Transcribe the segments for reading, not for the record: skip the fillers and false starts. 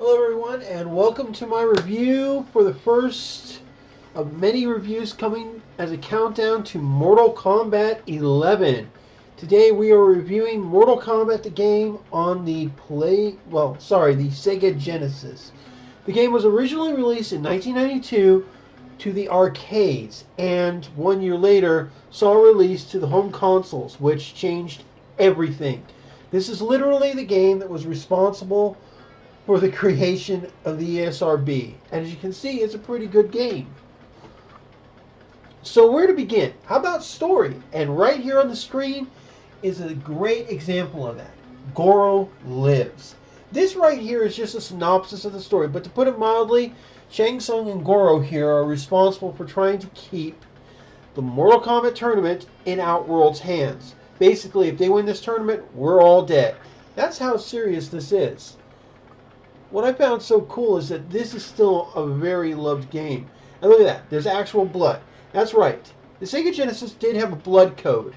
Hello everyone and welcome to my review for the first of many reviews coming as a countdown to Mortal Kombat 11. Today we are reviewing Mortal Kombat the game on the Sega Genesis. The game was originally released in 1992 to the arcades and 1 year later saw a release to the home consoles, which changed everything. This is literally the game that was responsible for the creation of the ESRB. And as you can see, it's a pretty good game. So where to begin? How about story? And right here on the screen is a great example of that. Goro lives. This right here is just a synopsis of the story, but to put it mildly, Shang Tsung and Goro here are responsible for trying to keep the Mortal Kombat tournament in Outworld's hands. Basically, if they win this tournament, we're all dead. That's how serious this is. What I found so cool is that this is still a very loved game. And look at that. There's actual blood. That's right. The Sega Genesis did have a blood code.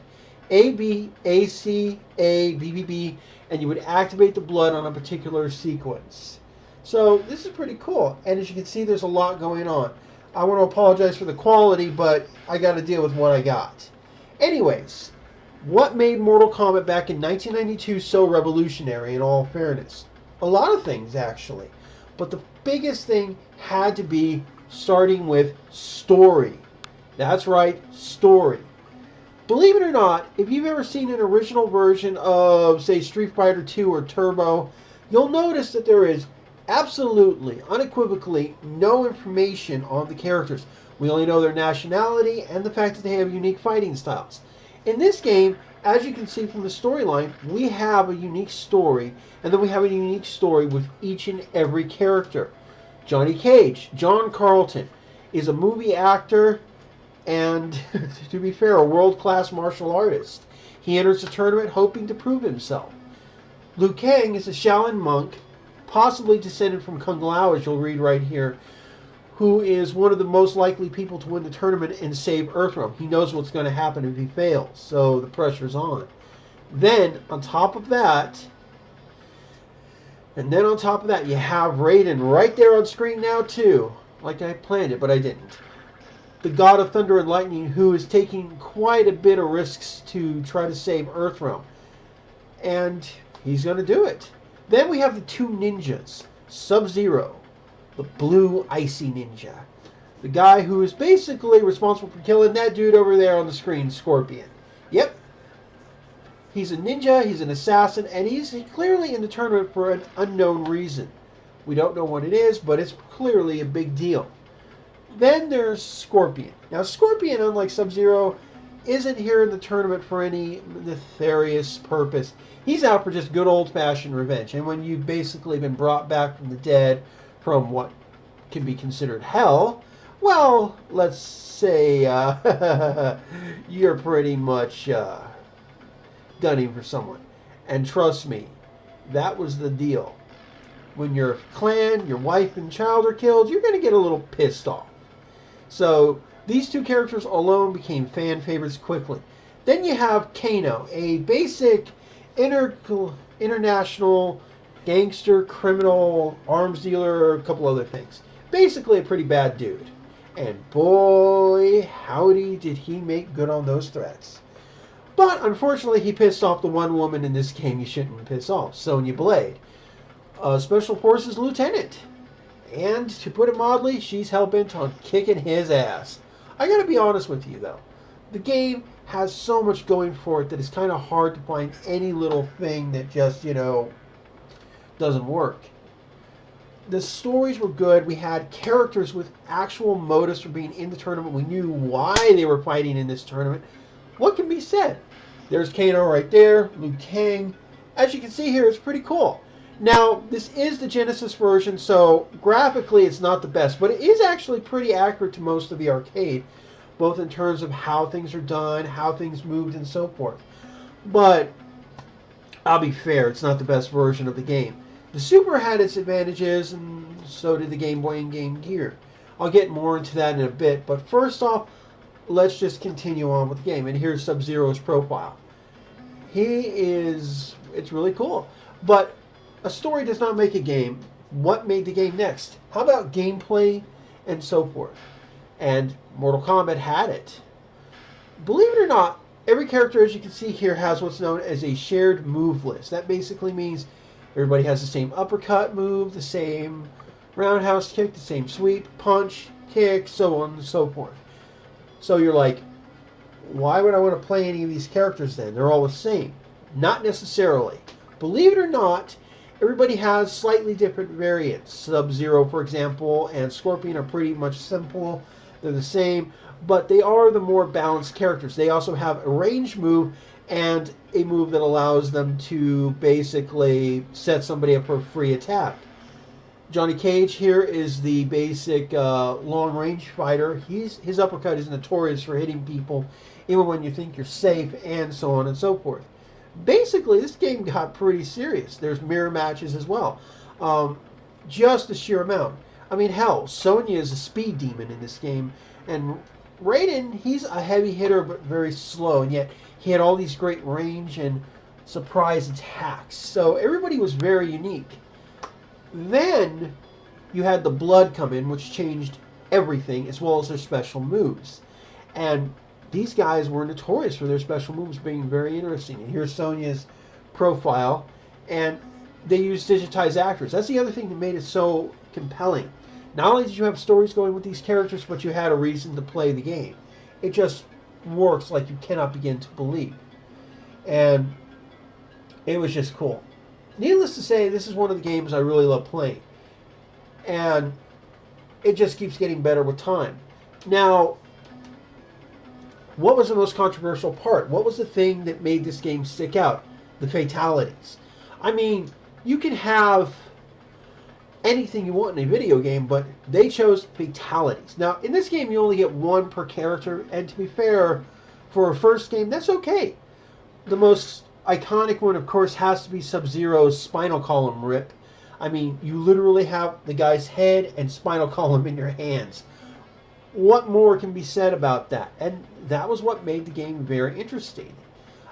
A, B, A, C, A, B, B, B, and you would activate the blood on a particular sequence. So this is pretty cool. And as you can see, there's a lot going on. I want to apologize for the quality, but I got to deal with what I got. Anyways, what made Mortal Kombat back in 1992 so revolutionary in all fairness? A lot of things, actually. But the biggest thing had to be starting with story. That's right, story. Believe it or not, if you've ever seen an original version of, say, Street Fighter 2 or Turbo, you'll notice that there is absolutely, unequivocally, no information on the characters. We only know their nationality and the fact that they have unique fighting styles. In this game, as you can see from the storyline, we have a unique story, and then we have a unique story with each and every character. Johnny Cage, John Carlton, is a movie actor and, to be fair, a world-class martial artist. He enters the tournament hoping to prove himself. Liu Kang is a Shaolin monk, possibly descended from Kung Lao, as you'll read right here, who is one of the most likely people to win the tournament and save Earthrealm. He knows what's going to happen if he fails, so the pressure's on. Then, on top of that, you have Raiden right there on screen now, too. Like I planned it, but I didn't. The God of Thunder and Lightning, who is taking quite a bit of risks to try to save Earthrealm. And he's going to do it. Then we have the two ninjas, Sub-Zero, the blue icy ninja. The guy who is basically responsible for killing that dude over there on the screen, Scorpion. Yep. He's a ninja, he's an assassin, and he's clearly in the tournament for an unknown reason. We don't know what it is, but it's clearly a big deal. Then there's Scorpion. Now, Scorpion, unlike Sub-Zero, isn't here in the tournament for any nefarious purpose. He's out for just good old-fashioned revenge. And when you've basically been brought back from the dead, from what can be considered hell, well, let's say you're pretty much gunning for someone. And trust me, that was the deal. When your clan, your wife and child are killed, you're going to get a little pissed off. So these two characters alone became fan favorites quickly. Then you have Kano, a basic international gangster, criminal, arms dealer, a couple other things. Basically a pretty bad dude. And boy, howdy did he make good on those threats. But unfortunately, he pissed off the one woman in this game you shouldn't piss off, Sonya Blade, a Special Forces lieutenant. And to put it mildly, she's hell-bent on kicking his ass. I gotta be honest with you, though. The game has so much going for it that it's kind of hard to find any little thing that just, doesn't work. The stories were good. We had characters with actual motives for being in the tournament. We knew why they were fighting in this tournament. What can be said? There's Kano right there, Liu Kang. As you can see here, it's pretty cool. Now, this is the Genesis version, so graphically it's not the best, but it is actually pretty accurate to most of the arcade, both in terms of how things are done, how things moved, and so forth. But I'll be fair, it's not the best version of the game. The Super had its advantages, and so did the Game Boy and Game Gear. I'll get more into that in a bit, but first off, let's just continue on with the game. And here's Sub-Zero's profile. It's really cool. But a story does not make a game. what made the game next? How about gameplay and so forth? And Mortal Kombat had it. Believe it or not, every character, as you can see here, has what's known as a shared move list. That basically means everybody has the same uppercut move, the same roundhouse kick, the same sweep, punch, kick, so on and so forth. So you're like, why would I want to play any of these characters then? They're all the same. Not necessarily. Believe it or not, everybody has slightly different variants. Sub-Zero, for example, and Scorpion are pretty much simple. They're the same, but they are the more balanced characters. They also have a range move and a move that allows them to basically set somebody up for a free attack. Johnny Cage here is the basic long-range fighter. His uppercut is notorious for hitting people even when you think you're safe, and so on and so forth. Basically, this game got pretty serious. There's mirror matches as well. Just the sheer amount. I mean, hell, Sonya is a speed demon in this game, and Raiden, he's a heavy hitter but very slow, and yet he had all these great range and surprise attacks. So everybody was very unique. Then you had the Blood come in, which changed everything, as well as their special moves. And these guys were notorious for their special moves being very interesting. And here's Sonya's profile, and they used digitized actors. That's the other thing that made it so compelling. Not only did you have stories going with these characters, but you had a reason to play the game. It just works like you cannot begin to believe. And it was just cool. Needless to say, this is one of the games I really love playing. And it just keeps getting better with time. Now, what was the most controversial part? What was the thing that made this game stick out? The fatalities. I mean, you can have anything you want in a video game, but they chose fatalities. Now, in this game, you only get one per character, and to be fair, for a first game, that's okay. The most iconic one, of course, has to be Sub-Zero's spinal column rip. I mean, you literally have the guy's head and spinal column in your hands. What more can be said about that? And that was what made the game very interesting.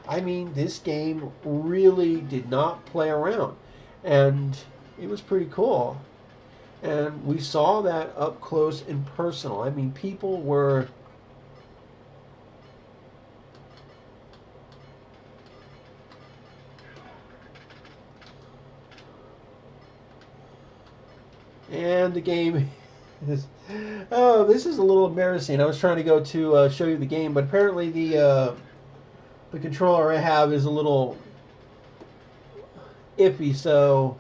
I mean, this game really did not play around, and it was pretty cool. And we saw that up close and personal. I mean, people were... And the game is... Oh, this is a little embarrassing. I was trying to go to show you the game, but apparently the controller I have is a little iffy, so...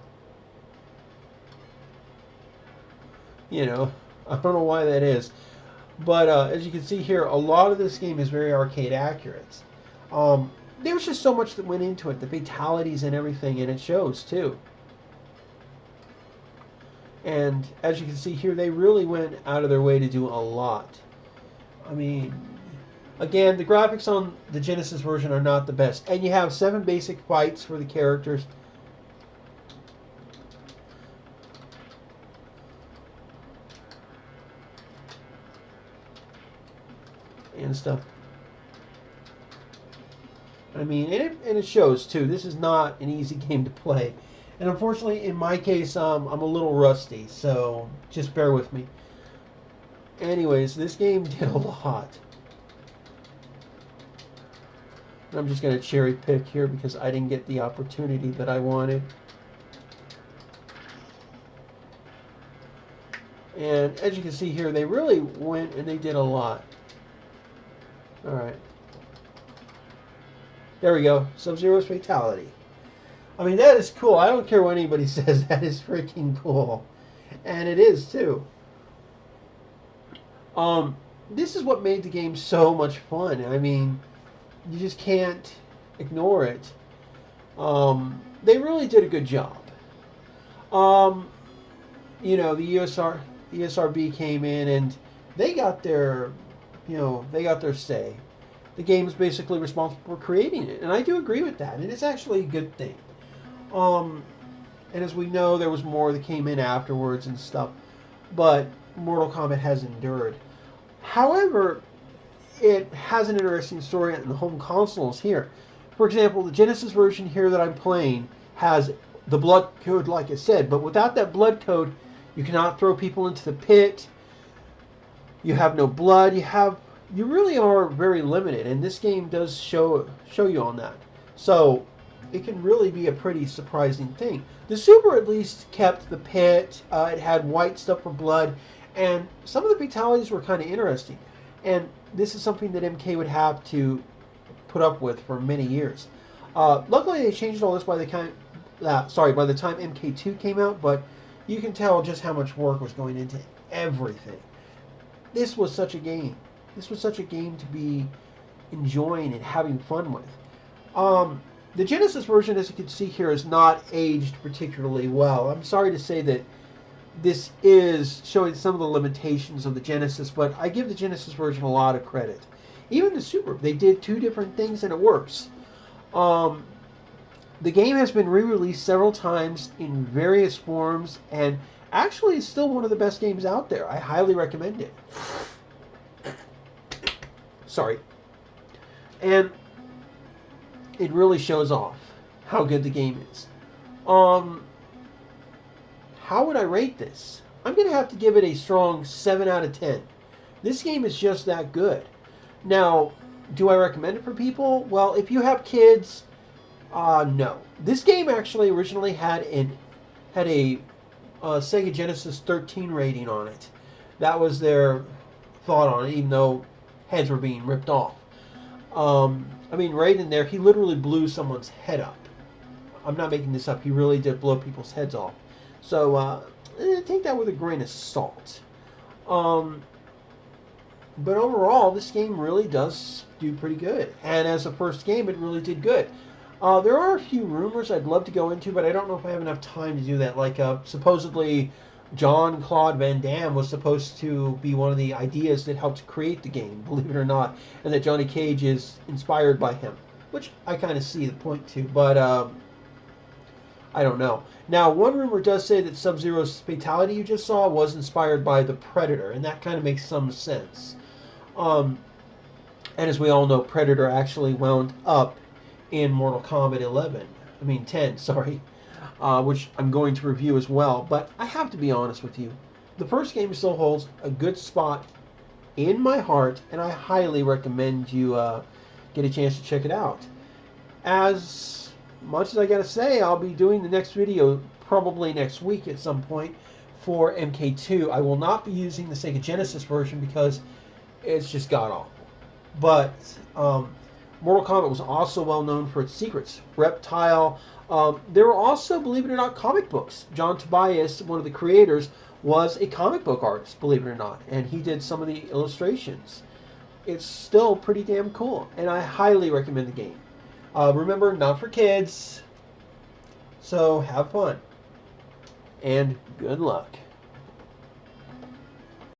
You know, I don't know why that is. But as you can see here, a lot of this game is very arcade accurate. There was just so much that went into it, the fatalities and everything, and it shows too. And as you can see here, they really went out of their way to do a lot. I mean, again, the graphics on the Genesis version are not the best. And you have 7 basic fights for the characters. And stuff. I mean, and it shows too. This is not an easy game to play. And unfortunately, in my case, I'm a little rusty, so just bear with me. Anyways, this game did a lot. I'm just going to cherry pick here because I didn't get the opportunity that I wanted. And as you can see here, they really went and they did a lot. Alright. There we go. Sub-Zero's fatality. I mean, that is cool. I don't care what anybody says. That is freaking cool. And it is, too. This is what made the game so much fun. I mean, you just can't ignore it. They really did a good job. You know, the ESRB came in and they got their, they got their say. The game is basically responsible for creating it. And I do agree with that. And it's actually a good thing. And as we know, there was more that came in afterwards and stuff. But Mortal Kombat has endured. However, it has an interesting story in the home consoles here. For example, the Genesis version here that I'm playing has the blood code, like I said. But without that blood code, you cannot throw people into the pit. You have no blood. You really are very limited, and this game does show you on that. So it can really be a pretty surprising thing. The Super at least kept the pit. It had white stuff for blood, and some of the fatalities were kind of interesting. And this is something that MK would have to put up with for many years. Luckily, they changed all this by the time MK2 came out, but you can tell just how much work was going into everything. This was such a game. This was such a game to be enjoying and having fun with. The Genesis version, as you can see here, is not aged particularly well. I'm sorry to say that this is showing some of the limitations of the Genesis, but I give the Genesis version a lot of credit. Even the Super, they did two different things and it works. The game has been re-released several times in various forms, and actually it's still one of the best games out there. I highly recommend it. Sorry. And it really shows off how good the game is. How would I rate this? I'm going to have to give it a strong 7 out of 10. This game is just that good. Now, do I recommend it for people? Well, if you have kids, no. This game actually originally had a Sega Genesis 13 rating on it. That was their thought on it, even though heads were being ripped off. I mean, right in there, he literally blew someone's head up. I'm not making this up. He really did blow people's heads off. So, take that with a grain of salt. But overall, this game really does do pretty good. And as a first game, it really did good. There are a few rumors I'd love to go into, but I don't know if I have enough time to do that. Like, supposedly, Jean-Claude Van Damme was supposed to be one of the ideas that helped create the game, believe it or not, and that Johnny Cage is inspired by him, which I kind of see the point to, but I don't know. Now, one rumor does say that Sub-Zero's fatality you just saw was inspired by the Predator, and that kind of makes some sense. And as we all know, Predator actually wound up in Mortal Kombat 10, sorry. Which I'm going to review as well. But I have to be honest with you. The first game still holds a good spot in my heart, and I highly recommend you get a chance to check it out. As much as I gotta say, I'll be doing the next video probably next week at some point for MK2. I will not be using the Sega Genesis version because it's just god-awful. But Mortal Kombat was also well known for its secrets. Reptile. There were also, believe it or not, comic books. John Tobias, one of the creators, was a comic book artist, believe it or not, and he did some of the illustrations. It's still pretty damn cool, and I highly recommend the game. Remember, not for kids, so have fun, and good luck.